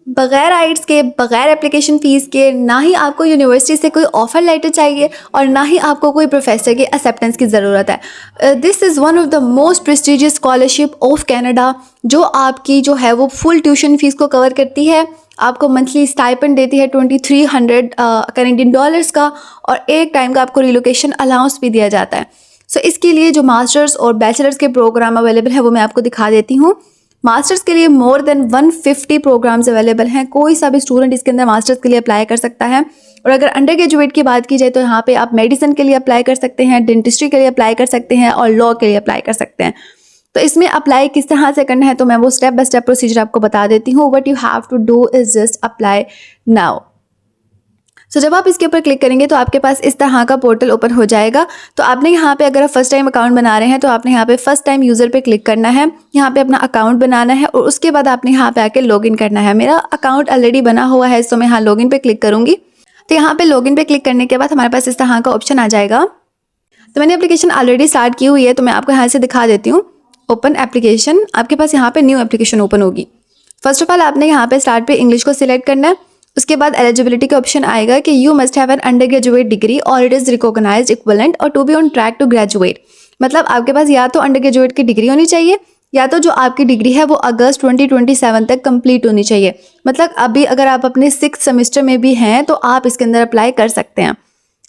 बगैर आइट्स के, बगैर एप्लीकेशन फ़ीस के, ना ही आपको यूनिवर्सिटी से कोई ऑफ़र लेटर चाहिए और ना ही आपको कोई प्रोफेसर की एक्सेप्टेंस की ज़रूरत है। This is one of the most prestigious scholarship of Canada, जो आपकी जो है वो फुल ट्यूशन फ़ीस को कवर करती है। आपको मंथली स्टाइपेंड देती है 2300 कैनेडियन डॉलर्स का, और एक टाइम का आपको रिलोकेशन अलाउंस भी दिया जाता है। सो इसके लिए जो मास्टर्स और बैचलर्स के प्रोग्राम अवेलेबल है वो मैं आपको दिखा देती हूँ। मास्टर्स के लिए मोर देन 150 प्रोग्राम्स अवेलेबल हैं। कोई सा भी स्टूडेंट इसके अंदर मास्टर्स के लिए अप्लाई कर सकता है। और अगर अंडर ग्रेजुएट की बात की जाए तो यहाँ पे आप मेडिसिन के लिए अप्लाई कर सकते हैं, डेंटिस्ट्री के लिए अप्लाई कर सकते हैं और लॉ के लिए अप्लाई कर सकते हैं। तो इसमें अप्लाई किस तरह से करना है तो मैं वो स्टेप बाय स्टेप प्रोसीजर आपको बता देती हूँ। What you have to do is just apply now. So जब आप इसके ऊपर क्लिक करेंगे तो आपके पास इस तरह का पोर्टल ओपन हो जाएगा। तो आपने यहाँ पे, अगर आप फर्स्ट टाइम अकाउंट बना रहे हैं तो आपने यहाँ पे फर्स्ट टाइम यूज़र पे क्लिक करना है, यहाँ पे अपना अकाउंट बनाना है और उसके बाद आपने यहाँ पे आके लॉगिन करना है। मेरा अकाउंट ऑलरेडी बना हुआ है, सो मैं यहाँ लॉगिन पे क्लिक करूँगी। तो यहाँ पे लॉगिन पे क्लिक करने के बाद हमारे पास इस तरह का ऑप्शन आ जाएगा। तो मैंने एप्लीकेशन ऑलरेडी स्टार्ट की हुई है, तो मैं आपको यहाँ से दिखा देती हूँ। ओपन एप्लीकेशन, आपके पास यहाँ पे न्यू एप्लीकेशन ओपन होगी। फर्स्ट ऑफ ऑल आपने यहाँ पे स्टार्ट पे इंग्लिश को सिलेक्ट करना है। उसके बाद एलिजिबिलिटी का ऑप्शन आएगा कि you must have an undergraduate degree और इट इज़ रिकॉग्नाइज्ड इक्विवेलेंट और to be on track to graduate. मतलब आपके पास या तो अंडर ग्रेजुएट की डिग्री होनी चाहिए या तो जो आपकी डिग्री है वो अगस्त 2027 तक कंप्लीट होनी चाहिए। मतलब अभी अगर आप अपने 6th सेमेस्टर में भी हैं तो आप इसके अंदर अप्लाई कर सकते हैं।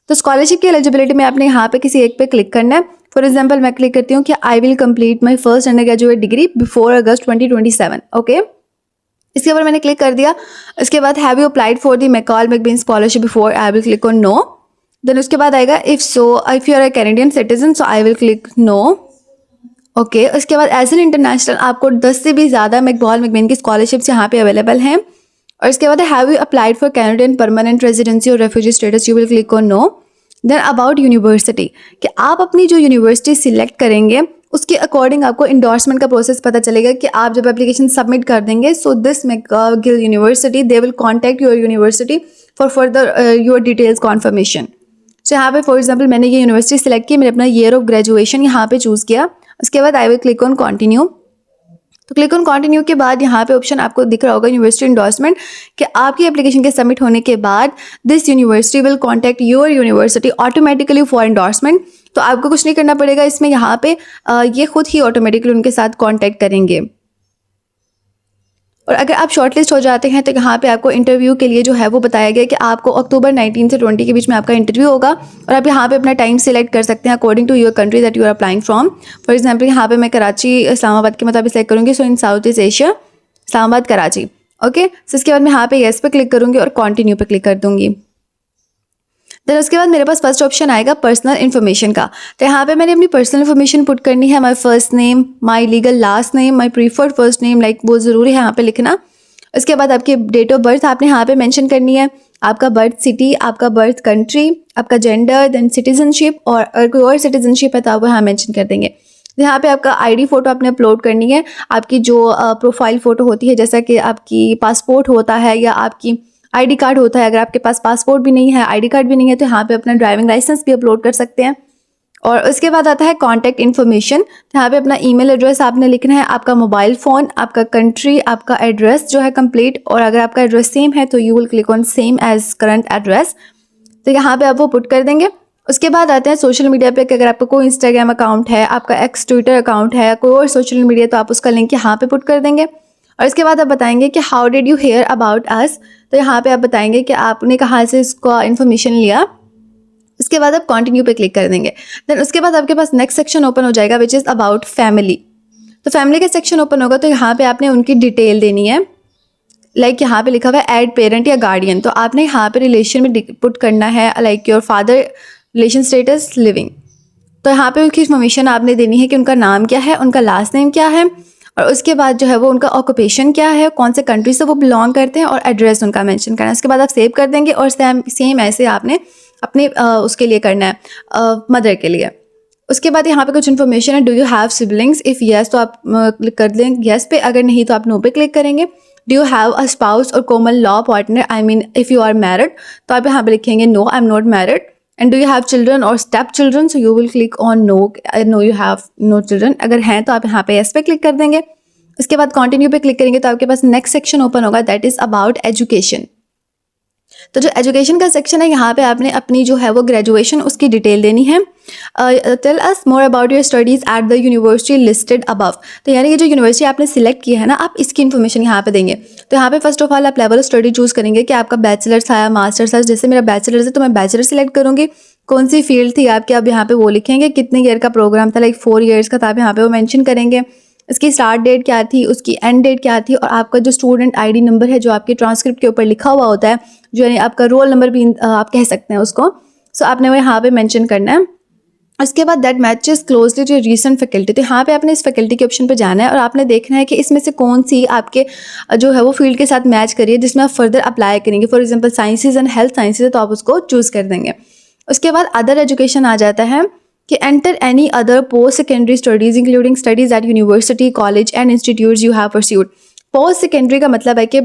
तो स्कॉलरशिप की एलिजिबिलिटी में आपने यहाँ पे किसी एक पे क्लिक करना है। फॉर एग्जाम्पल मैं क्लिक करती हूँ कि I will complete my first undergraduate degree before August 2027। Okay, इसके ऊपर मैंने क्लिक कर दिया। इसके बाद have you applied for the McCall MacBean scholarship before, I will click on no. Then उसके बाद आएगा if you are a Canadian citizen, so I will click no. Okay, उसके बाद एज एन इंटरनेशनल आपको 10 से भी ज़्यादा मैकबॉल मैकबीन की स्कॉलरशिप्स यहाँ पे अवेलेबल हैं। और इसके बाद have you applied for Canadian permanent residency और refugee status, you will click on no. Then about university, कि आप अपनी जो यूनिवर्सिटी सिलेक्ट करेंगे उसके अकॉर्डिंग आपको इंडोर्समेंट का प्रोसेस पता चलेगा कि आप जब एप्लीकेशन सबमिट कर देंगे, so this McGill University they will contact your university for further your details confirmation. So यहाँ पे फॉर एग्जाम्पल मैंने ये यूनिवर्सिटी सिलेक्ट की, मैंने अपना ईयर ऑफ ग्रेजुएशन यहाँ पे चूज़ किया। उसके बाद आई विल क्लिक ऑन कॉन्टिन्यू। तो क्लिक ऑन कॉन्टिन्यू के बाद यहाँ पे ऑप्शन आपको दिख रहा होगा यूनिवर्सिटी इंडोर्समेंट, कि आपकी एप्लीकेशन के सबमिट होने के बाद this university will contact your university automatically for endorsement. तो आपको कुछ नहीं करना पड़ेगा इसमें, यहाँ पे ये खुद ही ऑटोमेटिकली उनके साथ कॉन्टैक्ट करेंगे। और अगर आप शॉर्टलिस्ट हो जाते हैं तो यहाँ पे आपको इंटरव्यू के लिए जो है वो बताया गया कि आपको अक्टूबर 19 से 20 के बीच में आपका इंटरव्यू होगा। और आप यहाँ पे अपना टाइम सिलेक्ट कर सकते हैं according to your country that you are applying from. For example यहाँ पे मैं कराची इस्लामाबाद के मुताबिक सेलेक्ट करूँगी, so in South East Asia Islamabad Karachi. Okay, so इसके बाद मैं यहाँ पे येस पे क्लिक करूँगी और कॉन्टिन्यू पे क्लिक कर दूँगी। देन उसके बाद मेरे पास फर्स्ट ऑप्शन आएगा पर्सनल इन्फॉर्मेशन का। तो यहाँ पे मैंने अपनी पर्सनल इन्फॉर्मेशन पुट करनी है, my first name, my legal last name, my preferred first name, like वो ज़रूरी है यहाँ पे लिखना। उसके बाद आपकी डेट ऑफ बर्थ आपने यहाँ पे मेंशन करनी है, आपका बर्थ सिटी, आपका बर्थ कंट्री, आपका जेंडर, देन सिटीजनशिप, और अगर कोई और सिटीजनशिप है तो आप वो यहाँ मेंशन कर देंगे। यहाँ पे आपका आईडी फ़ोटो आपने अपलोड करनी है, आपकी जो प्रोफाइल फ़ोटो होती है, जैसा कि आपकी पासपोर्ट होता है या आपकी आईडी कार्ड होता है। अगर आपके पास पासपोर्ट भी नहीं है, आईडी कार्ड भी नहीं है, तो यहाँ पे अपना ड्राइविंग लाइसेंस भी अपलोड कर सकते हैं। और उसके बाद आता है कॉन्टैक्ट इन्फॉर्मेशन। तो यहाँ पे अपना ईमेल एड्रेस आपने लिखना है, आपका मोबाइल फ़ोन, आपका कंट्री, आपका एड्रेस जो है कंप्लीट, और अगर आपका एड्रेस सेम है तो you will click on same as current address. तो यहाँ पे आप वो पुट कर देंगे। उसके बाद आते हैं सोशल मीडिया पे, कि अगर आपका कोई इंस्टाग्राम अकाउंट है, आपका एक्स ट्विटर अकाउंट है, कोई और सोशल मीडिया, तो आप उसका लिंक यहाँ पे पुट कर देंगे। और इसके बाद आप बताएंगे कि how did you hear about us. तो यहाँ पे आप बताएंगे कि आपने कहाँ से इसका इन्फॉर्मेशन लिया। इसके बाद आप कंटिन्यू पे क्लिक कर देंगे। देन उसके बाद आपके पास नेक्स्ट सेक्शन ओपन हो जाएगा विच इज़ अबाउट फैमिली। तो फैमिली का सेक्शन ओपन होगा, तो यहाँ पे आपने उनकी डिटेल देनी है। लाइक यहाँ पे लिखा हुआ है ऐड पेरेंट या गार्डियन, तो आपने यहाँ पे रिलेशन में पुट करना है, like your father, relation status, living. तो यहाँ पे उनकी इन्फॉर्मेशन आपने देनी है कि उनका नाम क्या है, उनका लास्ट नेम क्या है, और उसके बाद जो है वो उनका ऑक्यूपेशन क्या है, कौन से कंट्री से वो बिलोंग करते हैं, और एड्रेस उनका मेंशन करना है। उसके बाद आप सेव कर देंगे। और सेम ऐसे आपने अपने उसके लिए करना है, मदर के लिए। उसके बाद यहाँ पे कुछ इन्फॉर्मेशन है, do you have siblings, if yes तो आप क्लिक कर देंगे येस पे, अगर नहीं तो आप नो पे क्लिक करेंगे। Do you have a spouse और common law partner, I mean if you are married, तो आप यहाँ पे लिखेंगे no, I am not married. And do you have children और stepchildren, so you will click on no, no you have no children. अगर हैं तो आप यहाँ पे येस पे क्लिक कर देंगे। उसके बाद कंटिन्यू पे क्लिक करेंगे तो आपके पास नेक्स्ट सेक्शन ओपन होगा, दैट इज़ अबाउट एजुकेशन। तो जो एजुकेशन का सेक्शन है, यहाँ पे आपने अपनी जो है वो ग्रेजुएशन उसकी डिटेल देनी है। Tell us more about your studies at the university listed above. तो यानी कि जो यूनिवर्सिटी आपने सिलेक्ट की है ना, आप इसकी इन्फॉर्मेशन यहाँ पे देंगे। तो यहाँ पे फर्स्ट ऑफ ऑल आप लेवल ऑफ स्टडी चूज़ करेंगे कि आपका बैचलर्स था या मास्टर्स था। जैसे मेरा बैचलर्स है तो मैं बैचलर सिलेक्ट करूँगी। कौन सी फील्ड थी आपकी, आप यहाँ पे वो लिखेंगे। कितने ईयर का प्रोग्राम था, लाइक 4 ईयर्स का था, आप यहाँ पे वो मेंशन करेंगे। इसकी स्टार्ट डेट क्या थी, उसकी एंड डेट क्या थी, और आपका जो स्टूडेंट आईडी नंबर है जो आपके ट्रांसक्रिप्ट के ऊपर लिखा हुआ होता है, जो यानी आपका रोल नंबर भी आप कह सकते हैं उसको, सो आपने वो यहाँ पे मेंशन करना है। उसके बाद that matches closely to recent faculty. तो यहाँ पे आपने इस फैकल्टी के ऑप्शन पे जाना है और आपने देखना है कि इसमें से कौन सी आपके जो है वो फील्ड के साथ मैच करिए जिसमें आप फर्दर अप्लाई करेंगे। For example sciences and health sciences है तो आप उसको चूज़ कर देंगे। उसके बाद अदर एजुकेशन आ जाता है कि enter any other post secondary studies including studies at university college and institutes you have pursued. Post secondary का मतलब है कि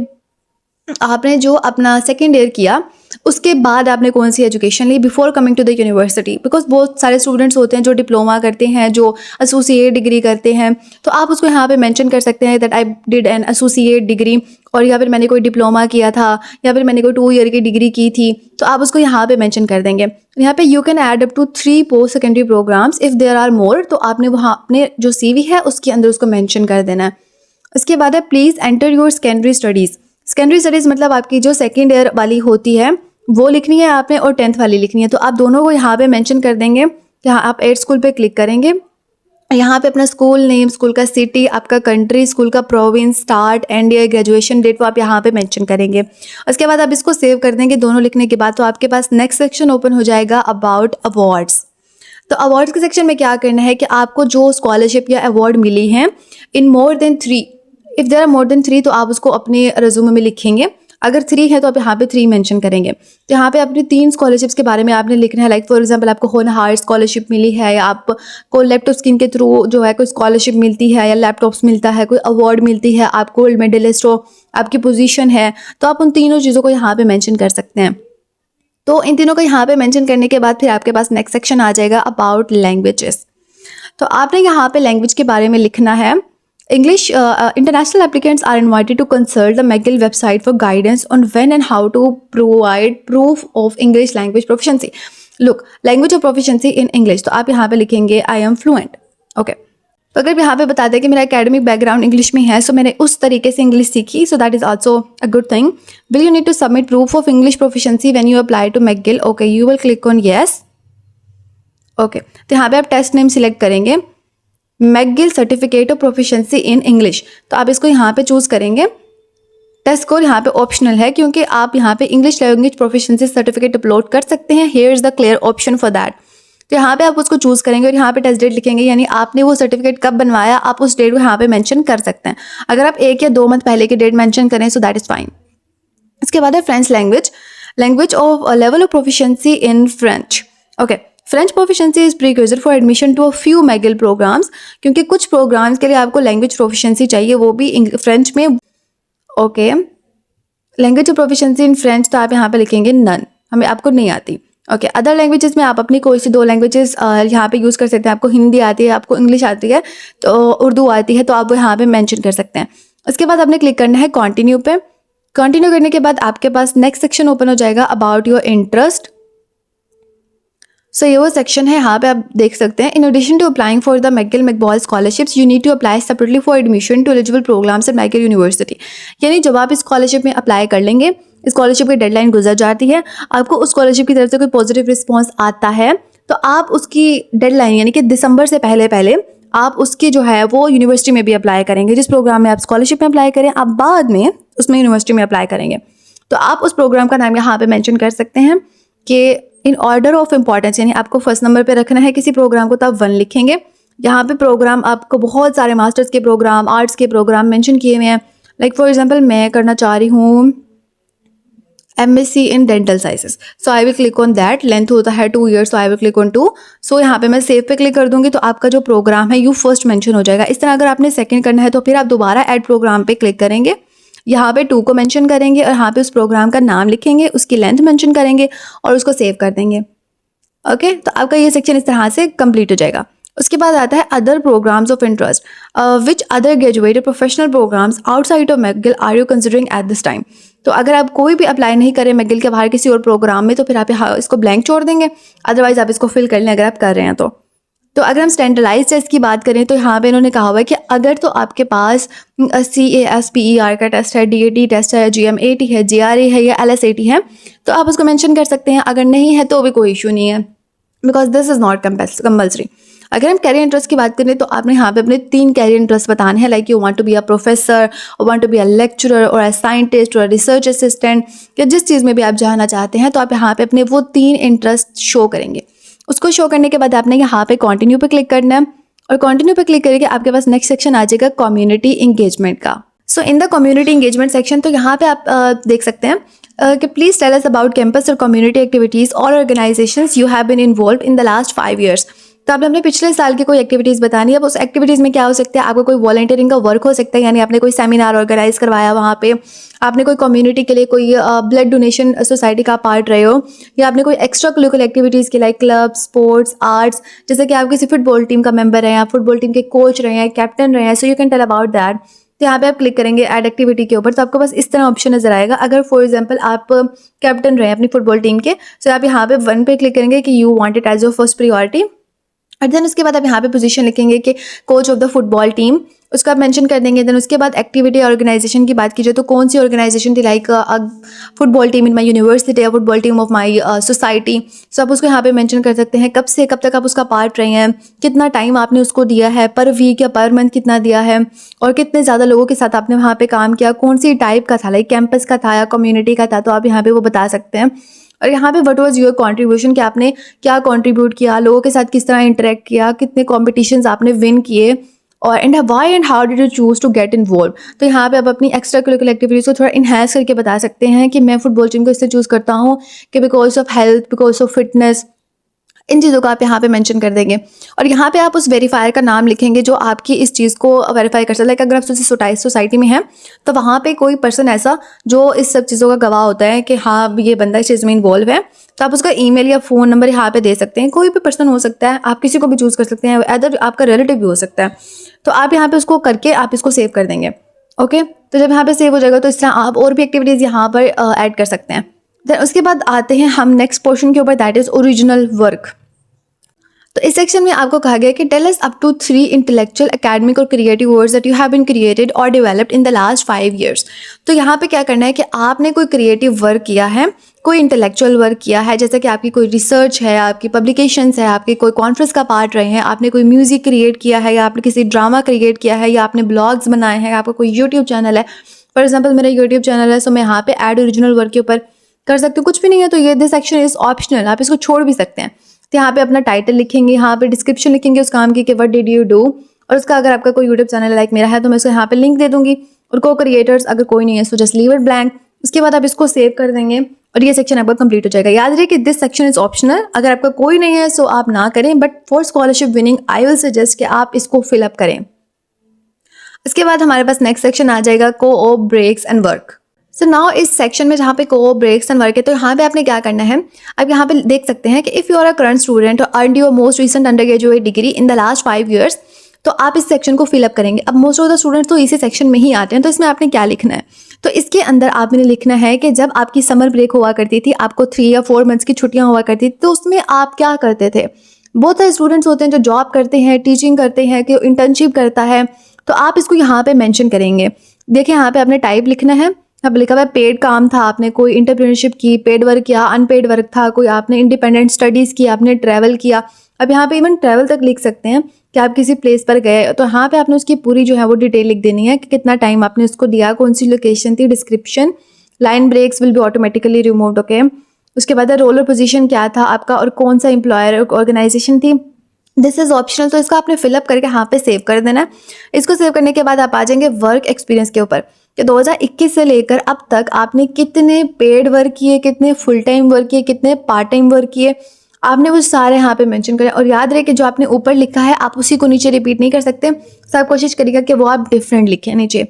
आपने जो अपना सेकेंड ईयर किया उसके बाद आपने कौन सी एजुकेशन ली before coming to the university. Because बहुत सारे स्टूडेंट्स होते हैं जो डिप्लोमा करते हैं, जो एसोसिएट डिग्री करते हैं, तो आप उसको यहाँ पे मेंशन कर सकते हैं that I did an associate degree, और या फिर मैंने कोई डिप्लोमा किया था, या फिर मैंने कोई 2 ईयर की डिग्री की थी, तो आप उसको यहाँ पे मेंशन कर देंगे। यहाँ पे you can add up to 3 post secondary programs if there are more. तो आपने वहाँ अपने जो CV है उसके अंदर उसको मैंशन कर देना है। उसके बाद है please enter your secondary studies. Secondary studies मतलब आपकी जो सेकेंड ईयर वाली होती है वो लिखनी है आपने, और 10th वाली लिखनी है। तो आप दोनों को यहाँ पे मेंशन कर देंगे। यहाँ आप एड स्कूल पे क्लिक करेंगे, यहाँ पे अपना स्कूल नेम, स्कूल का सिटी, आपका कंट्री, स्कूल का province, start and year, graduation date वो आप यहाँ पे मेंशन करेंगे। उसके बाद आप इसको सेव कर देंगे दोनों लिखने के बाद। तो आपके पास नेक्स्ट सेक्शन ओपन हो जाएगा अबाउट अवार्ड्स। तो अवार्ड्स के सेक्शन में क्या करना है कि आपको जो स्कॉलरशिप या अवार्ड मिली हैं in more than 3, if there are more than 3 तो आप उसको अपने रेज्यूमे में लिखेंगे। अगर 3 है तो आप यहाँ पे 3 मेंशन करेंगे। तो यहाँ पे अपनी 3 स्कॉलरशिप्स के बारे में आपने लिखना है। लाइक फॉर एग्जांपल आपको होनहार स्कॉलरशिप मिली है, या आपको लैपटॉप स्कीम के थ्रू जो है कोई स्कॉलरशिप मिलती है, या लैपटॉप्स मिलता है, कोई अवार्ड मिलती है, आप गोल्ड मेडलिस्ट हो, आपकी पोजीशन है, तो आप उन तीनों चीज़ों को यहाँ पे मेंशन कर सकते हैं। तो इन तीनों को यहाँ पे मेंशन करने के बाद फिर आपके पास नेक्स्ट सेक्शन आ जाएगा अबाउट लैंग्वेजेस। तो आपने यहाँ पे लैंग्वेज के बारे में लिखना है। English international applicants are invited to consult the McGill website for guidance on when and how to provide proof of English language proficiency. Look, language of proficiency in English. तो आप यहाँ पे लिखेंगे I am fluent. Okay. तो अगर यहाँ पे बता दें कि मेरा एकेडमिक बैकग्राउंड इंग्लिश में है, सो मैंने उस तरीके से इंग्लिश सीखी, so that is also a good thing. Will you need to submit proof of English proficiency when you apply to McGill? Okay, you will click on yes. Okay, तो यहाँ पे आप टेस्ट नेम सिलेक्ट करेंगे, McGill certificate of proficiency in English. तो आप इसको यहाँ पे चूज़ करेंगे। टेस्ट स्कोर यहाँ पे ऑप्शनल है क्योंकि आप यहाँ पे English language proficiency certificate upload कर सकते हैं। Here is the clear option for that. तो यहाँ पे आप उसको चूज़ करेंगे और यहाँ पे टेस्ट डेट लिखेंगे, यानी आपने वो सर्टिफिकेट कब बनवाया आप उस डेट को यहाँ पे मेंशन कर सकते हैं। अगर आप 1 या 2 मंथ पहले की डेट मेंशन करें सो दैट इज़ फाइन। इसके बाद है French language, language of level of proficiency in French. Okay, French proficiency is prerequisite for admission to a few McGill programs, क्योंकि कुछ प्रोग्राम्स के लिए आपको लैंग्वेज प्रोफिशेंसी चाहिए, वो भी फ्रेंच में। Okay, language of proficiency in French, तो आप यहाँ पे लिखेंगे नन, हमें आपको नहीं आती। ओके, अदर लैंग्वेजेस में आप अपनी कोई सी 2 लैंग्वेजेस यहाँ पे यूज़ कर सकते हैं। आपको हिंदी आती है, आपको इंग्लिश आती है, तो उर्दू आती है, तो आप वो यहाँ पे मेंशन कर सकते हैं। उसके बाद आपने क्लिक करना है कंटिन्यू पे। कंटिन्यू करने के बाद आपके पास नेक्स्ट सेक्शन ओपन हो जाएगा अबाउट योर इंटरेस्ट। सो ये वो सेक्शन है, यहाँ पे आप देख सकते हैं। In addition to applying for the McGill McBall scholarships you need to apply separately for admission to eligible programs at McGill university. यानी जब आप इस स्कॉलरशिप में अप्लाई कर लेंगे, स्कॉलरशिप की डेडलाइन गुजर जाती है, आपको उस स्कॉलरशिप की तरफ से कोई पॉजिटिव रिस्पॉन्स आता है, तो आप उसकी डेडलाइन यानी कि दिसंबर से पहले पहले आप उसकी जो है वो यूनिवर्सिटी में भी अप्लाई करेंगे। जिस प्रोग्राम में आप स्कॉलरशिप में अप्लाई करें, आप बाद में उसमें यूनिवर्सिटी में अप्लाई करेंगे। तो आप उस प्रोग्राम का नाम यहाँ पे मेंशन कर सकते हैं कि इन ऑर्डर ऑफ इम्पॉर्टेंस, यानी आपको फर्स्ट नंबर पे रखना है किसी प्रोग्राम को, तो आप 1 लिखेंगे। यहाँ पे प्रोग्राम आपको बहुत सारे मास्टर्स के प्रोग्राम, आर्ट्स के प्रोग्राम मेंशन किए हुए हैं। लाइक फॉर एग्जांपल मैं करना चाह रही हूँ MSc in dental sciences, so I will click on that. Length होता है 2 years, so I will click on 2। सो यहाँ पे मैं सेव पे क्लिक कर दूंगी तो आपका जो प्रोग्राम है यू फर्स्ट मेंशन हो जाएगा। इस तरह अगर आपने सेकंड करना है तो फिर आप दोबारा ऐड प्रोग्राम पे क्लिक करेंगे, यहाँ पे 2 को मेंशन करेंगे और यहाँ पे उस प्रोग्राम का नाम लिखेंगे, उसकी लेंथ मेंशन करेंगे और उसको सेव कर देंगे। ओके, तो आपका ये सेक्शन इस तरह से कंप्लीट हो जाएगा। उसके बाद आता है other programs of interest, which other graduated professional programs outside of McGill are you considering at this time. तो अगर आप कोई भी अप्लाई नहीं करें मैगिल के बाहर किसी और प्रोग्राम में, तो फिर आप यहाँ इसको ब्लैंक छोड़ देंगे, अदरवाइज आप इसको फिल कर लें अगर आप कर रहे हैं तो अगर हम स्टैंडर्डाइज टेस्ट की बात करें तो यहाँ पे इन्होंने कहा हुआ है कि अगर तो आपके पास CASPER का टेस्ट है, DAT टेस्ट है, GMAT है, GRE है या LSAT है, तो आप उसको मेंशन कर सकते हैं। अगर नहीं है तो भी कोई इशू नहीं है, because this is not compulsory. अगर हम कैरियर इंटरेस्ट की बात करें तो आपने यहाँ पे अपने 3 कैरियर इंटरेस्ट बताने हैं, like you want to be a professor, want to be a lecturer और अ साइंटिस्ट और रिसर्च असिस्टेंट, या जिस चीज़ में भी आप जाना चाहते हैं, तो आप यहाँ पे अपने वो 3 इंटरेस्ट शो करेंगे। उसको शो करने के बाद आपने यहाँ पे कंटिन्यू पे क्लिक करना है, और कंटिन्यू पे क्लिक करके आपके पास नेक्स्ट सेक्शन आ जाएगा कम्युनिटी इंगेजमेंट का। So in the community engagement section, तो यहाँ पे आप देख सकते हैं कि please tell us about campus और कम्युनिटी एक्टिविटीज और organizations you have been involve in the last 5 years। तो आपने अपने पिछले साल की कोई एक्टिविटीज़ बतानी है। अब उस एक्टिविटीज़ में क्या हो सकता है, आपको कोई वॉलंटियरिंग का वर्क हो सकता है, यानी आपने कोई सेमिनार ऑर्गेनाइज करवाया, वहाँ पे आपने कोई कम्युनिटी के लिए कोई ब्लड डोनेशन सोसाइटी का पार्ट रहे हो, या आपने कोई एक्स्ट्रा करिकुलर एक्टिविटीज़ की लाइक क्लब, स्पोर्ट्स, आर्ट्स, जैसे कि आप किसी फुटबॉल टीम का मेंबर हैं, आप फुटबॉल टीम के कोच रहे हैं, कैप्टन रहे हैं, so you can tell about that. तो यहाँ पे आप क्लिक करेंगे ऐड एक्टिविटी के ऊपर, तो आपको बस इस तरह ऑप्शन नजर आएगा। अगर फॉर एग्जांपल आप कैप्टन रहे हैं अपनी फुटबॉल टीम के, तो आप यहाँ पे 1 पे क्लिक करेंगे कि you want it as your first priority, और देन उसके बाद आप यहाँ पे पोजीशन लिखेंगे कि coach of the football team, उसका आप मेंशन कर देंगे। देन उसके बाद एक्टिविटी ऑर्गेनाइजेशन की बात कीजिए तो कौन सी ऑर्गेनाइजेशन थी, like football team in my university या football team of my society. So आप उसको यहाँ पे मेंशन कर सकते हैं कब से कब तक आप उसका पार्ट रहे हैं, कितना टाइम आपने उसको दिया है, पर वीक या पर मंथ कितना दिया है, और कितने ज़्यादा लोगों के साथ आपने वहाँ पे काम किया, कौन सी टाइप का था, लाइक कैंपस का था या कम्युनिटी का था, तो आप यहाँ पे वो बता सकते हैं। और यहाँ पे व्हाट वाज योर कंट्रीब्यूशन, कि आपने क्या कंट्रीब्यूट किया, लोगों के साथ किस तरह इंटरेक्ट किया, कितने कॉम्पिटिशन्स आपने विन किए, और and why and how did you choose to get involved. तो यहाँ पे आप अपनी एक्स्ट्रा करिकुलर एक्टिविटीज़ को थोड़ा इन्हांस करके बता सकते हैं कि मैं फुटबॉल टीम को इसलिए चूज़ करता हूँ कि because of health, because of fitness, इन चीज़ों को आप यहाँ पे मेंशन कर देंगे। और यहाँ पे आप उस वेरीफायर का नाम लिखेंगे जो आपकी इस चीज़ को वेरीफाई कर सकता है। लाइक अगर आप सोसाइटी में हैं तो वहाँ पे कोई पर्सन ऐसा जो इस सब चीज़ों का गवाह होता है कि हाँ ये बंदा इस चीज़ में इन्वॉल्व है, तो आप उसका ईमेल या फ़ोन नंबर यहाँ पे दे सकते हैं। कोई भी पर्सन हो सकता है, आप किसी को भी चूज़ कर सकते हैं, अदर आपका रिलेटिव भी हो सकता है। तो आप यहाँ पे उसको करके आप इसको सेव कर देंगे। ओके, तो जब यहाँ पे सेव हो जाएगा तो इस तरह आप और भी एक्टिविटीज़ यहाँ पर ऐड कर सकते हैं। देन उसके बाद आते हैं हम नेक्स्ट पोर्शन के ऊपर, दैट इज़ ओरिजिनल वर्क। तो इस सेक्शन में आपको कहा गया कि tell us up to 3 intellectual, academic और creative works that you have been created और developed in the last 5 years। तो यहाँ पे क्या करना है कि आपने कोई क्रिएटिव वर्क किया है, कोई इंटेलेक्चुअल वर्क किया है, जैसे कि आपकी कोई रिसर्च है, आपकी पब्लिकेशंस है, आपके कोई कॉन्फ्रेंस का पार्ट रहे हैं, आपने कोई म्यूजिक क्रिएट किया है, या आपने किसी ड्रामा क्रिएट किया है, या आपने ब्लॉग्स बनाए हैं, आपका कोई यूट्यूब चैनल है। फॉर एग्जाम्पल मेरा यूट्यूब चैनल है, सो मैं यहाँ पे ऐड ओरिजिनल वर्क के ऊपर कर सकती हूँ। कुछ भी नहीं है तो ये दिस सेक्शन इज ऑप्शनल, आप इसको छोड़ भी सकते हैं। तो यहाँ पे अपना टाइटल लिखेंगे, यहाँ पे डिस्क्रिप्शन लिखेंगे उस काम की कि व्हाट डिड यू डू, और उसका अगर आपका कोई यूट्यूब चैनल लाइक मेरा है तो मैं उसको यहाँ पे लिंक दे दूंगी, और को क्रिएटर्स अगर कोई नहीं है so just leave it blank. उसके बाद आप इसको सेव कर देंगे और ये सेक्शन आपका कंप्लीट हो जाएगा। याद रहे कि दिस सेक्शन इज ऑप्शनल, अगर आपका कोई नहीं है सो आप ना करें, but for scholarship winning I will suggest कि आप इसको फिलअप करें। इसके बाद हमारे पास नेक्स्ट सेक्शन आ जाएगा co-op breaks and work. So now इस सेक्शन में जहाँ पे को ब्रेक्स एंड वर्क है, तो यहाँ पे आपने क्या करना है, आप यहाँ पे देख सकते हैं कि if you are a current student or earned your most recent undergraduate degree in the last 5 years, तो आप इस सेक्शन को फिलअप करेंगे। अब मोस्ट ऑफ द स्टूडेंट्स तो इसी सेक्शन में ही आते हैं, तो इसमें आपने क्या लिखना है, तो इसके अंदर आपने लिखना है कि जब आपकी समर ब्रेक हुआ करती थी, आपको 3 या 4 months की छुट्टियाँ हुआ करती थी, तो उसमें आप क्या करते थे। बहुत सारे स्टूडेंट्स होते हैं जो जॉब करते हैं, टीचिंग करते हैं, कि इंटर्नशिप करता है, तो आप इसको यहाँ पे मेंशन करेंगे। देखिए यहाँ पे आपने टाइप लिखना है, अब लिखा हुआ है पेड काम था, आपने कोई इंटरप्रेन्योरशिप की, पेड वर्क किया, अनपेड वर्क था, कोई आपने इंडिपेंडेंट स्टडीज़ की, आपने ट्रैवल किया। अब यहाँ पे इवन ट्रैवल तक लिख सकते हैं कि आप किसी प्लेस पर गए, तो यहाँ पे आपने उसकी पूरी जो है वो डिटेल लिख देनी है कि कितना टाइम आपने उसको दिया, कौन सी लोकेशन थी, description, line breaks will be automatically removed. Okay, उसके बाद रोल और पोजीशन क्या था आपका और कौन सा एम्प्लॉयर ऑर्गेनाइजेशन थी। दिस इज ऑप्शनल, तो इसको आपने फिलअप करके यहाँ पे सेव कर देना है। इसको सेव करने के बाद आप आ जाएंगे वर्क एक्सपीरियंस के ऊपर कि 2021 से लेकर अब तक आपने कितने पेड वर्क किए, कितने फुल टाइम वर्क किए, कितने पार्ट टाइम वर्क किए, आपने वो सारे यहाँ पे मेंशन करें। और याद रहे कि जो आपने ऊपर लिखा है आप उसी को नीचे रिपीट नहीं कर सकते, तो आप कोशिश करिएगा कि वो आप डिफरेंट लिखें नीचे।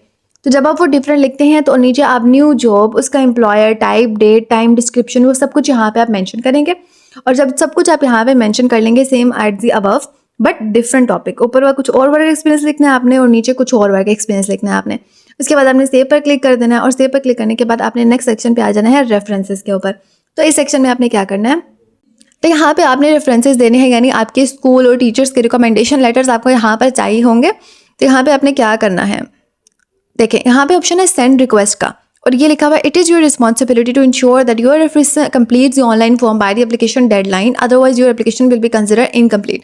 तो जब आप वो डिफरेंट लिखते हैं तो नीचे आप न्यू जॉब, उसका employer, type, date, time, description, वो सब कुछ यहाँ पे आप मेंशन करेंगे। और जब सब कुछ आप यहाँ पे मेंशन कर लेंगे same at the above, but different topic. ऊपर वाला कुछ और वर्क एक्सपीरियंस लिखना है आपने और नीचे कुछ और वर्क एक्सपीरियंस लिखना है आपने। उसके बाद आपने सेव पर क्लिक कर देना है और सेव पर क्लिक करने के बाद आपने नेक्स्ट सेक्शन पे आ जाना है रेफरेंसेस के ऊपर। तो इस सेक्शन में आपने क्या करना है, तो यहाँ पे आपने रेफरेंसेस देने हैं, यानी आपके स्कूल और टीचर्स के रिकमेंडेशन लेटर्स आपको यहाँ पर चाहिए होंगे। तो यहाँ पे आपने क्या करना है, देखें यहाँ पे ऑप्शन है सेंड रिक्वेस्ट का और ये लिखा हुआ है it is your responsibility to ensure that your reference complete the online form by the application deadline, otherwise your application will be consider incomplete.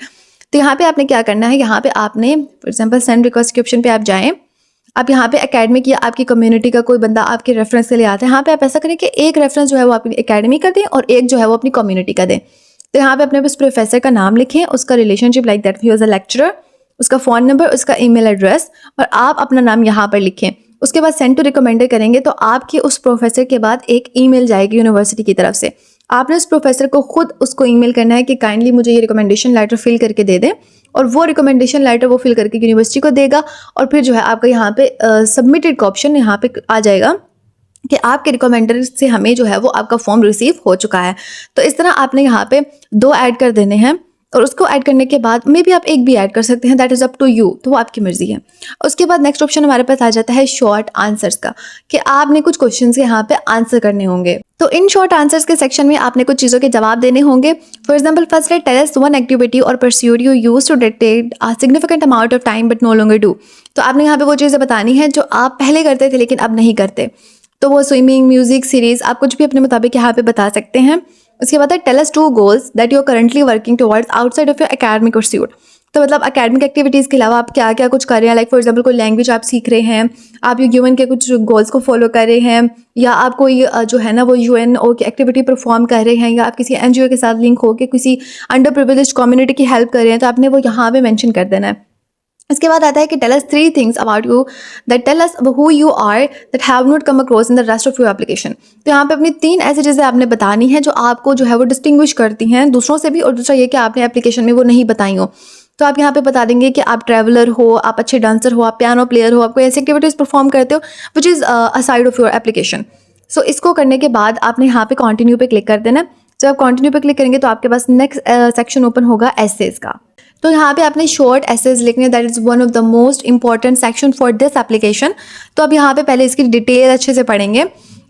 तो यहाँ पे आपने क्या करना है, यहाँ पे आपने फॉर एग्जाम्पल सेंड रिक्वेस्ट के ऑप्शन पे आप जाएँ, आप यहाँ पे एकेडमिक या आपकी कम्युनिटी का कोई बंदा आपके रेफरेंस के लिए आता है, यहाँ पे आप ऐसा करें कि एक रेफरेंस जो है वो आपकी एकेडमी का दें और एक जो है वो अपनी कम्युनिटी का दें। तो यहाँ पे अपने उस प्रोफेसर का नाम लिखें, उसका relationship like that he was a lecturer, उसका फ़ोन नंबर, उसका ईमेल एड्रेस और आप अपना नाम यहाँ पर लिखें। उसके बाद सेंड टू रिकमेंडर करेंगे तो आपके उस प्रोफेसर के बाद एक ईमेल जाएगी यूनिवर्सिटी की तरफ से। आपने उस प्रोफेसर को खुद उसको ईमेल करना है कि काइंडली मुझे ये रिकमेंडेशन लेटर फिल करके दे दें और वो रिकमेंडेशन लेटर वो फिल करके यूनिवर्सिटी को देगा और फिर जो है आपका यहाँ पे सबमिटेड का ऑप्शन यहाँ पे आ जाएगा कि आपके रिकमेंडर से हमें जो है वो आपका फॉर्म रिसीव हो चुका है। तो इस तरह आपने यहाँ पे 2 ऐड कर देने हैं और उसको ऐड करने के बाद मे भी आप एक भी ऐड कर सकते हैं, that is up to you, तो वो आपकी मर्जी है। उसके बाद नेक्स्ट ऑप्शन हमारे पास आ जाता है शॉर्ट आंसर्स का, कि आपने कुछ क्वेश्चंस के यहाँ पे आंसर करने होंगे। तो इन शॉर्ट आंसर्स के सेक्शन में आपने कुछ चीज़ों के जवाब देने होंगे। फॉर एग्जाम्पल फर्स्ट है tell us one activity or pursued you use to detect a significant amount of time but no longer do. तो आपने यहाँ पे वो चीज़ें बतानी है जो आप पहले करते थे लेकिन अब नहीं करते। तो वो स्विमिंग, म्यूजिक, सीरीज, आप कुछ भी अपने मुताबिक यहाँ पे बता सकते हैं। उसके बाद है tell us 2 goals that you are currently working towards outside of your academic pursuit. तो मतलब एकेडमिक एक्टिविटीज़ के अलावा आप क्या क्या कुछ कर रहे हैं, लाइक फॉर एग्जांपल कोई लैंग्वेज आप सीख रहे हैं, आप यूएन के कुछ गोल्स को फॉलो कर रहे हैं, या आप कोई जो है ना वो यूएनओ की एक्टिविटी परफॉर्म कर रहे हैं, या आप किसी एनजीओ के साथ लिंक होकर किसी अंडर प्रिविलेज्ड कम्युनिटी की हेल्प कर रहे हैं, तो आपने वो यहाँ पे मेंशन कर देना है। इसके बाद आता है कि tell us 3 things about you that tell us who you are that have not come across in the rest of your application. तो यहाँ पे अपनी 3 ऐसी चीज़ें आपने बतानी है जो आपको जो है वो डिस्टिंग्विश करती हैं दूसरों से भी, और दूसरा ये कि आपने एप्लीकेशन में वो नहीं बताई हो। तो आप यहाँ पे बता देंगे कि आप ट्रैवलर हो, आप अच्छे डांसर हो, आप पियानो प्लेयर हो, आप कोई ऐसी एक्टिविटीज़ परफॉर्म करते हो which is aside of your application. So इसको करने के बाद आपने यहाँ पे कंटिन्यू पे क्लिक कर देना। जब आप कंटिन्यू पे क्लिक करेंगे तो आपके पास नेक्स्ट सेक्शन ओपन होगा एसेज का। तो यहाँ पे आपने शॉर्ट एसेज लिखने, that is one of the most important section for this application. तो अब यहाँ पे पहले इसकी डिटेल अच्छे से पढ़ेंगे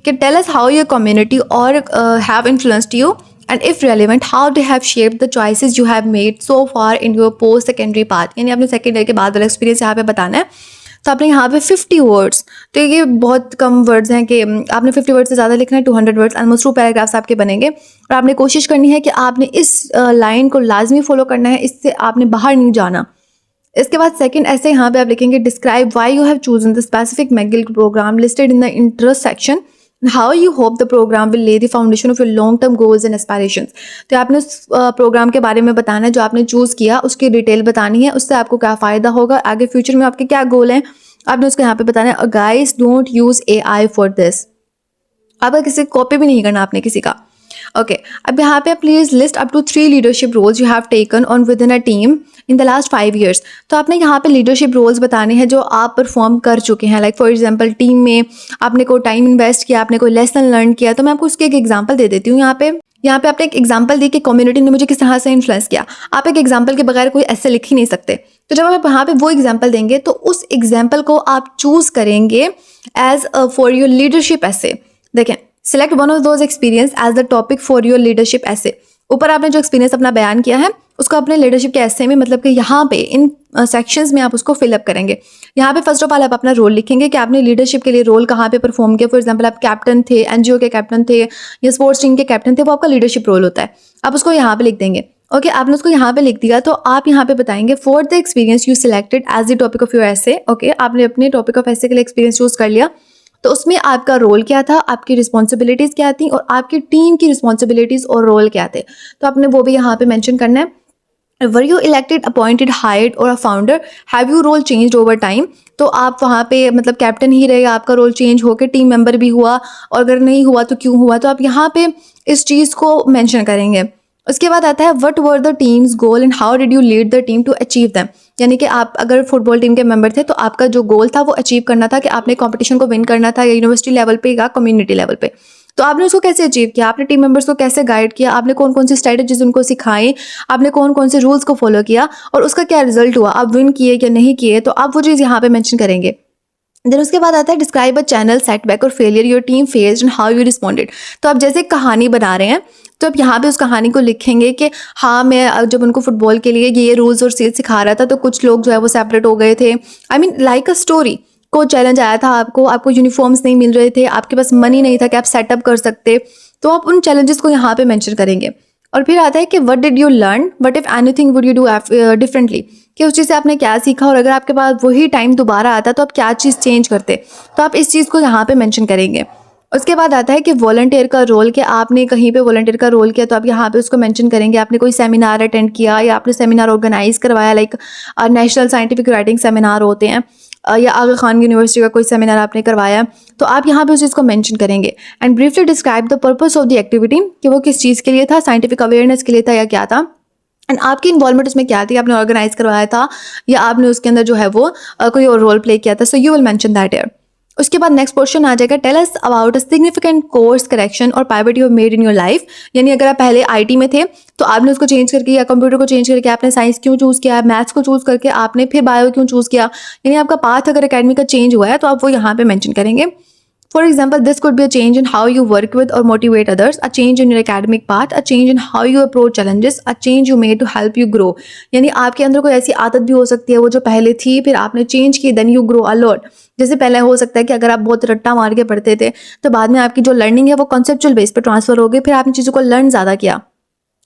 कि tell us how your community or have influenced you and if relevant how they have shaped the choices you have made so far in your post secondary path. यानी आपने सेकेंडरी के बाद वाला एक्सपीरियंस यहाँ पे बताना है। तो आपने यहाँ पे 50 वर्ड्स, तो ये बहुत कम वर्ड्स हैं कि आपने 50 वर्ड्स से ज़्यादा लिखना है, 200 वर्ड्स, ऑलमोस्ट 2 पैराग्राफ्स आपके बनेंगे। और आपने कोशिश करनी है कि आपने इस लाइन को लाजमी फॉलो करना है, इससे आपने बाहर नहीं जाना। इसके बाद सेकंड ऐसे यहाँ पे आप लिखेंगे describe why you have chosen the specific McGill program listed in the interest section, how you hope the program will lay the foundation of your long term goals and aspirations. तो आपने उस programme के बारे में बताना है जो आपने चूज़ किया, उसकी डिटेल बतानी है, उससे आपको क्या फ़ायदा होगा, आगे फ्यूचर में आपके क्या गोल हैं, आपने उसको यहाँ पे बताना है। Guys don't use AI for this. अब किसी कॉपी भी नहीं करना आपने किसी का। ओके, अब यहाँ पे please list up to 3 leadership roles you have taken on within a team in the last 5 years। तो आपने यहाँ पे लीडरशिप रोल्स बताने हैं जो आप परफॉर्म कर चुके हैं, लाइक फॉर एग्जांपल टीम में आपने कोई टाइम इन्वेस्ट किया, आपने कोई लेसन लर्न किया। तो मैं आपको उसकी एक एग्जांपल दे देती हूँ। यहाँ पे आपने एक एग्जांपल दी कि कम्युनिटी ने मुझे किस तरह से इन्फ्लुएंस किया। आप एक एग्जांपल के बगैर कोई ऐसे लिख ही नहीं सकते। तो जब आप यहाँ पे वो एग्जांपल देंगे तो उस एग्जांपल को आप चूज़ करेंगे as for your leadership essay. देखें, select one of those experience as the topic for your leadership essay. ऊपर आपने जो एक्सपीरियंस अपना बयान किया है उसको अपने लीडरशिप के ऐसे में, मतलब कि यहाँ पे इन सेक्शंस में आप उसको फिलअप करेंगे। यहाँ पे फर्स्ट ऑफ ऑल आप अपना रोल लिखेंगे कि आपने लीडरशिप के लिए रोल कहाँ पे परफॉर्म किया। फॉर एग्जांपल आप कैप्टन थे, एनजीओ के कैप्टन थे या स्पोर्ट्स टीम के कैप्टन थे, वो आपका लीडरशिप रोल होता है। आप उसको यहाँ पे लिख देंगे। ओके, आपने उसको यहाँ पे लिख दिया तो आप यहाँ पे बताएंगे for the experience you selected as the topic of your essay. Okay, आपने अपने टॉपिक ऑफ ऐसे के लिए एक्सपीरियंस चूज कर लिया, तो उसमें आपका रोल क्या था, आपकी रिस्पॉन्सिबिलिटीज़ क्या थी और आपकी टीम की रिस्पॉन्सिबिलिटीज़ और रोल क्या थे, तो आपने वो भी यहाँ पे मेंशन करना है। Were you elected, appointed, hired or a founder, have you role change over time. तो आप वहाँ पे मतलब कैप्टन ही रहेगा, आपका रोल चेंज होकर टीम मेंबर भी हुआ, और अगर नहीं हुआ तो क्यों हुआ, तो आप यहाँ पे इस चीज़ को मेंशन करेंगे। उसके बाद आता है what were the team's goal and how did you lead the team to achieve them. यानी कि आप अगर फुटबॉल टीम के मेंबर थे तो आपका जो गोल था वो अचीव करना था कि आपने कंपटीशन को विन करना था, या यूनिवर्सिटी लेवल पे या कम्युनिटी लेवल पे। तो आपने उसको कैसे अचीव किया, आपने टीम मेंबर्स को कैसे गाइड किया, आपने कौन कौन सी स्ट्रैटेजीज उनको सिखाई, आपने कौन कौन से रूल्स को फॉलो किया और उसका क्या रिजल्ट हुआ, आप विन किए या नहीं किए, तो आप वो चीज़ यहाँ पे मेंशन करेंगे। देन उसके बाद आता है डिस्क्राइब अ चैनल सेटबैक और failure your team faced and how you responded. तो आप जैसे एक कहानी बना रहे हैं तो आप यहाँ पे उस कहानी को लिखेंगे कि हाँ, मैं जब उनको फुटबॉल के लिए ये रूल्स और सील सिखा रहा था तो कुछ लोग जो है वो सेपरेट हो गए थे। I mean like a story. को चैलेंज आया था, आपको यूनिफॉर्म्स नहीं मिल रहे थे, आपके पास मनी नहीं था कि आप सेटअप कर सकते, तो आप उन चैलेंजेस को यहाँ पे मेंशन करेंगे। और फिर आता है कि what did you learn, what if anything would you do differently, कि उस चीज़ से आपने क्या सीखा और अगर आपके पास वही टाइम दोबारा आता तो आप क्या चीज़ चेंज करते, तो आप इस चीज़ को यहाँ पे मेंशन करेंगे। उसके बाद आता है कि वॉलंटियर का रोल, कि आपने कहीं पे वॉलंटियर का रोल किया तो आप यहाँ पे उसको मेंशन करेंगे। आपने कोई सेमिनार अटेंड किया या आपने सेमिनार ऑर्गेनाइज करवाया, like national scientific writing seminar होते हैं, या आगा खान यूनिवर्सिटी का कोई सेमिनार आपने करवाया, तो आप यहाँ पे उस चीज़ को मेंशन करेंगे। And briefly describe the purpose of the activity, कि वो किस चीज़ के लिए था, साइंटिफिक अवेयरनेस के लिए था या क्या था, एंड आपकी इन्वॉल्वमेंट उसमें क्या थी, आपने ऑर्गेनाइज करवाया था या आपने उसके अंदर जो है वो कोई और रोल प्ले किया था। So you will mention that here. उसके बाद नेक्स्ट क्वेश्चन आ जाएगा, tell us about a significant course correction or pivot you made in your life. यानी अगर आप पहले आईटी में थे तो आपने उसको चेंज करके या कंप्यूटर को चेंज करके आपने साइंस क्यों चूज़ किया, मैथ्स को चूज़ करके आपने फिर बायो क्यों चूज़ किया, यानी आपका पाथ अगर अकेडमी का चेंज हुआ है तो आप वो यहाँ पे मेंशन करेंगे। For example, this could be a change in how you work with or motivate others, a change in your academic path, a change in how you approach challenges, a change you made to help you grow. यानी आपके अंदर कोई ऐसी आदत भी हो सकती है वो जो पहले थी फिर आपने चेंज की, then you grow a lot. जैसे पहले हो सकता है कि अगर आप बहुत रट्टा मार के पढ़ते थे तो बाद में आपकी जो लर्निंग है वो कॉन्सेप्चुअल बेस पे ट्रांसफर हो गई, फिर आपने चीज़ों को लर्न ज़्यादा किया,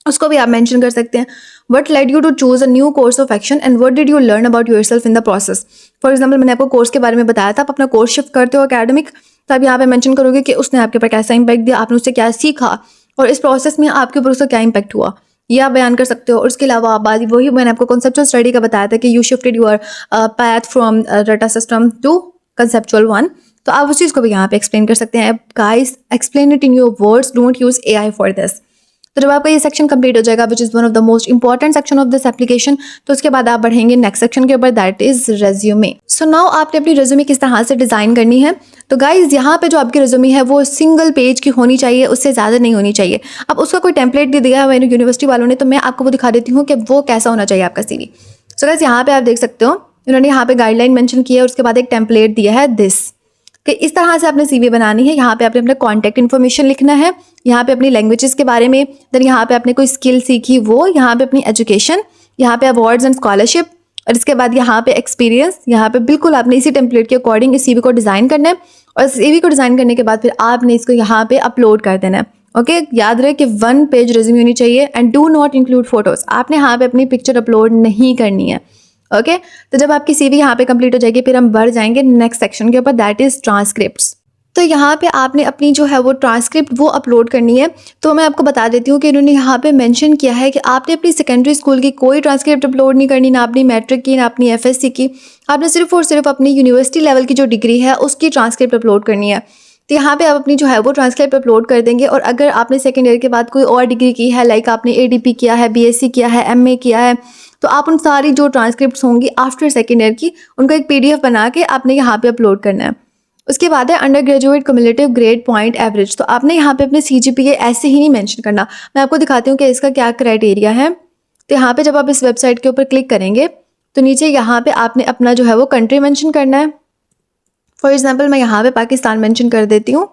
उसको भी आप मेंशन कर सकते हैं। What led you to choose a new course of action and what did you learn about yourself in the process. For example, मैंने आपको कोर्स के बारे में बताया था, आप अपना कोर्स शिफ्ट करते हो अकेडमिक, तो आप यहाँ पे मेंशन करोगे कि उसने आपके ऊपर कैसा इंपैक्ट दिया, आपने उससे क्या सीखा और इस प्रोसेस में आपके ऊपर उसका क्या इंपैक्ट हुआ, ये आप बयान कर सकते हो। और उसके अलावा आप वही मैंने आपको कॉन्सेप्चुअल स्टडी का बताया था कि you shifted your path from data system to conceptual one, तो आप उस चीज़ को भी यहाँ पे एक्सप्लेन कर सकते हैं। Guys, explain it in your words, don't use AI for this. तो जब आपका ये सेक्शन कंप्लीट हो जाएगा, which is one of the most important section of this application, तो उसके बाद आप बढ़ेंगे नेक्स्ट सेक्शन के ऊपर, that is resume. So now आपने अपनी रेज्यूमे किस तरह से डिज़ाइन करनी है। तो गाइज, यहाँ पे जो आपकी रेज्यूमे है वो सिंगल पेज की होनी चाहिए, उससे ज़्यादा नहीं होनी चाहिए। अब उसका कोई टेम्पलेट दे दिया है मैंने यूनिवर्सिटी वालों ने, तो मैं आपको वो दिखा देती हूँ कि वो कैसा होना चाहिए आपका CV। सो गाइज, यहाँ पे आप देख सकते हो उन्होंने यहाँ पे गाइडलाइन मेंशन की है, उसके बाद एक टेम्पलेट दिया है दिस, कि इस तरह से आपने CV बनानी है। यहाँ पे आपने अपना कॉन्टैक्ट इन्फॉर्मेशन लिखना है, यहाँ पे अपनी लैंग्वेजेस के बारे में, देन यहाँ पे आपने कोई स्किल सीखी वो, यहाँ पे अपनी एजुकेशन, यहाँ पे अवार्ड्स एंड स्कॉलरशिप, और इसके बाद यहाँ पे एक्सपीरियंस। यहाँ पे बिल्कुल आपने इसी टेम्पलेट के अकॉर्डिंग इस CV को डिज़ाइन करना है, और CV को डिज़ाइन करने के बाद फिर आपने इसको यहाँ पे अपलोड कर देना है। ओके, याद रहे कि 1 पेज रेज्यूमे होनी चाहिए and do not include photos. आपने यहाँ पे अपनी पिक्चर अपलोड नहीं करनी है। ओके, तो जब आपकी CV यहाँ पे कंप्लीट हो जाएगी फिर हम बढ़ जाएंगे नेक्स्ट सेक्शन के ऊपर, दैट इज़ ट्रांसक्रिप्ट्स। तो यहाँ पे आपने अपनी जो है वो ट्रांसक्रिप्ट वो अपलोड करनी है। तो मैं आपको बता देती हूँ कि इन्होंने यहाँ पे मेंशन किया है कि आपने अपनी सेकेंडरी स्कूल की कोई ट्रांसक्रिप्ट अपलोड नहीं करनी, ना अपनी मैट्रिक की, ना अपनी FSC की। आपने सिर्फ और सिर्फ अपनी यूनिवर्सिटी लेवल की जो डिग्री है उसकी ट्रांसक्रिप्ट अपलोड करनी है। तो यहाँ पे आप अपनी जो है वो ट्रांसक्रिप्ट अपलोड कर देंगे। और अगर आपने सेकेंड ईयर के बाद कोई और डिग्री की है, लाइक आपने ADP किया है, BSc किया है, MA किया है, तो आप उन सारी जो ट्रांसक्रिप्ट्स होंगी आफ्टर सेकेंड ईयर की, उनका एक PDF बना के आपने यहाँ पे अपलोड करना है। उसके बाद है under graduate cumulative grade point average. तो आपने यहाँ पे अपने CGPA ऐसे ही नहीं मेंशन करना। मैं आपको दिखाती हूँ कि इसका क्या क्राइटेरिया है। तो यहाँ पे जब आप इस वेबसाइट के ऊपर क्लिक करेंगे तो नीचे यहाँ पे आपने अपना जो है वो कंट्री मेंशन करना है। फॉर एग्जाम्पल, मैं यहाँ पे पाकिस्तान मेंशन कर देती हूँ।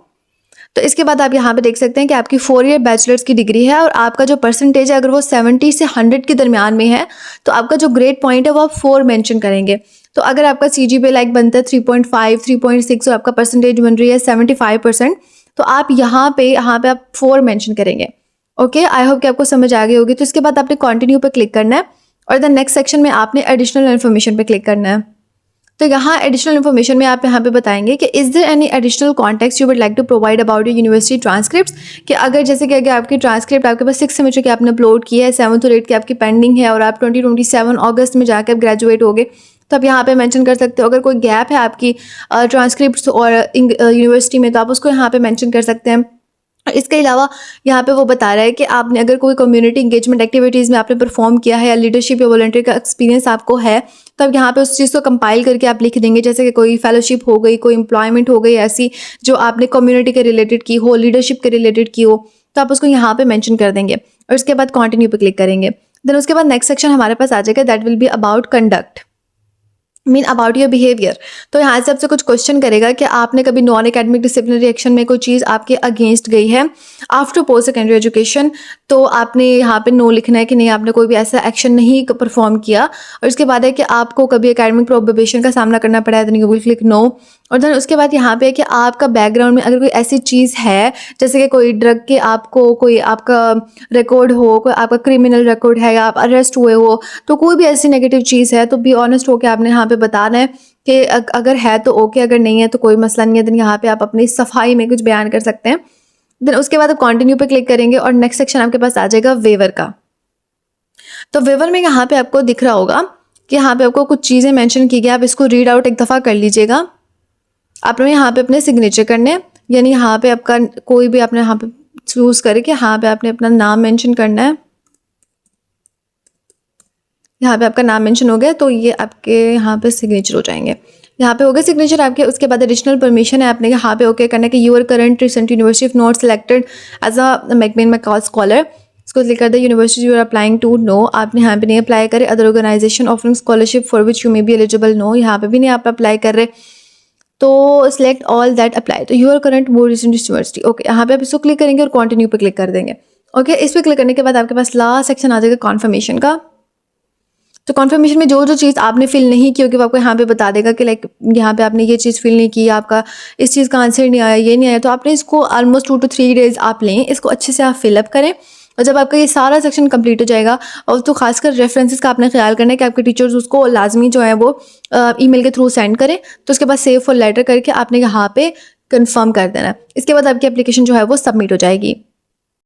तो इसके बाद आप यहाँ पे देख सकते हैं कि आपकी 4 ईयर बैचलर्स की डिग्री है और आपका जो परसेंटेज है अगर वो 70 से 100 के दरमियान में है तो आपका जो ग्रेड पॉइंट है वो आप 4 मेंशन करेंगे। तो अगर आपका CGPA लाइक बनता है 3.5, 3.6 और आपका परसेंटेज बन रही है 75%, तो आप यहाँ पे आप 4 मेंशन करेंगे। ओके, आई होप कि आपको समझ आ गई होगी। तो इसके बाद आपने कंटिन्यू पे क्लिक करना है और द नेक्स्ट सेक्शन में आपने एडिशनल इन्फॉर्मेशन पे क्लिक करना है। तो यहाँ एडिशनल इन्फॉर्मेशन में आप यहाँ पे बताएंगे कि is there any additional context you would like to provide about your university transcripts, कि अगर जैसे कि अगर आपकी ट्रांसक्रिप्ट आपके पास 6 सेमेस्टर की आपने अपलोड की है, 7th और 8th की आपकी पेंडिंग है और आप 2027 अगस्त में जाकर आप ग्रेजुएट हो गए, तो आप यहाँ पे मेंशन कर सकते हो। अगर कोई गैप है आपकी ट्रांसक्रिप्ट्स और यूनिवर्सिटी में तो आप उसको यहाँ पे मेंशन कर सकते हैं। इसके अलावा यहाँ पे वो बता रहा है कि आपने अगर कोई कम्युनिटी इंगेजमेंट एक्टिविटीज़ में आपने परफॉर्म किया है या लीडरशिप या वॉलंटियर का एक्सपीरियंस आपको है तो अब यहाँ पे उस चीज़ को कंपाइल करके आप लिख देंगे, जैसे कि कोई फेलोशिप हो गई, कोई एम्प्लॉयमेंट हो गई ऐसी जो आपने कम्युनिटी के रिलेटेड की हो, लीडरशिप के रिलेटेड की हो, तो आप उसको यहाँ पे मेंशन कर देंगे और उसके बाद कंटिन्यू पे क्लिक करेंगे। देन उसके बाद नेक्स्ट सेक्शन हमारे पास आ जाएगा, that will be about conduct, mean about your behaviour. तो यहाँ से आपसे कुछ क्वेश्चन करेगा कि आपने कभी नॉन एकेडमिक डिसिप्लिनरी एक्शन में कोई चीज़ आपके अगेंस्ट गई है आफ्टर पोस्ट सेकेंडरी एजुकेशन, तो आपने यहाँ पे नो लिखना है कि नहीं, आपने कोई भी ऐसा एक्शन नहीं परफॉर्म किया। और उसके बाद है कि आपको कभी एकेडमिक प्रोहिबिशन का सामना करना पड़ा है, तो यू विल क्लिक नो। और देन उसके बाद यहाँ पे है कि आपका बैकग्राउंड में अगर कोई ऐसी चीज़ है जैसे कि कोई ड्रग के आपको कोई आपका रिकॉर्ड हो, कोई आपका क्रिमिनल रिकॉर्ड है या आप अरेस्ट हुए हो, तो कोई भी ऐसी नेगेटिव चीज़ है तो बी ऑनेस्ट होकर आपने यहाँ पे बताना है कि अगर है तो ओके, अगर नहीं है तो कोई मसला नहीं है। देन यहाँ पे आप अपनी सफाई में कुछ बयान कर सकते हैं। देन उसके बाद आप कंटिन्यू पे क्लिक करेंगे और नेक्स्ट सेक्शन आपके पास आ जाएगा वेवर का। तो वेवर में यहाँ पे आपको दिख रहा होगा कि यहाँ पे आपको कुछ चीज़ें मेंशन की गई, आप इसको रीड आउट एक दफ़ा कर लीजिएगा। आपने यहाँ पे अपने सिग्नेचर करने हैं, यानी यहाँ पे आपका कोई भी आपने यहाँ पे चूज़ करे कि यहाँ पे आपने अपना नाम मेंशन करना है। यहाँ पे आपका नाम मेंशन हो गया तो ये आपके यहाँ पे सिग्नेचर हो जाएंगे। यहाँ पे हो गए सिग्नेचर आपके। उसके बाद एडिशनल परमिशन है आपने यहाँ पे ओके करना है कि your current recent university of not selected as a MacBain McCall scholar. इसको क्लिक कर दे university you are applying to, no, आपने यहाँ पे नहीं अप्लाई करे। Other organization offering scholarship for which you may be eligible, no, यहाँ पे भी नहीं आप अप्लाई कर रहे। तो सिलेक्ट ऑल दैट अप्लाई, तो your current more recent university, okay, यहाँ पे आप इसको क्लिक करेंगे और कंटिन्यू पे क्लिक कर देंगे। ओके, इस पर क्लिक करने के बाद आपके पास लास्ट सेक्शन आ जाएगा कॉन्फर्मेशन का। तो कॉन्फर्मेशन में जो जो चीज़ आपने फिल नहीं की होगी वो आपको यहाँ पे बता देगा कि लाइक यहाँ पे आपने ये चीज़ फिल नहीं की, आपका इस चीज़ का आंसर नहीं आया, ये नहीं आया। तो आपने इसको ऑलमोस्ट 2 to 3 डेज़ आप लें, इसको अच्छे से आप फिलअप करें। और जब आपका ये सारा सेक्शन कंप्लीट हो जाएगा, और तो खासकर रेफरेंसेस का आपने ख्याल करना है कि आपके टीचर्स उसको लाजमी जो है वो ईमेल के थ्रू सेंड करें। तो उसके बाद सेव फॉर लेटर करके आपने यहाँ पे कंफर्म कर देना है। इसके बाद आपकी एप्लीकेशन जो है वो सबमिट हो जाएगी।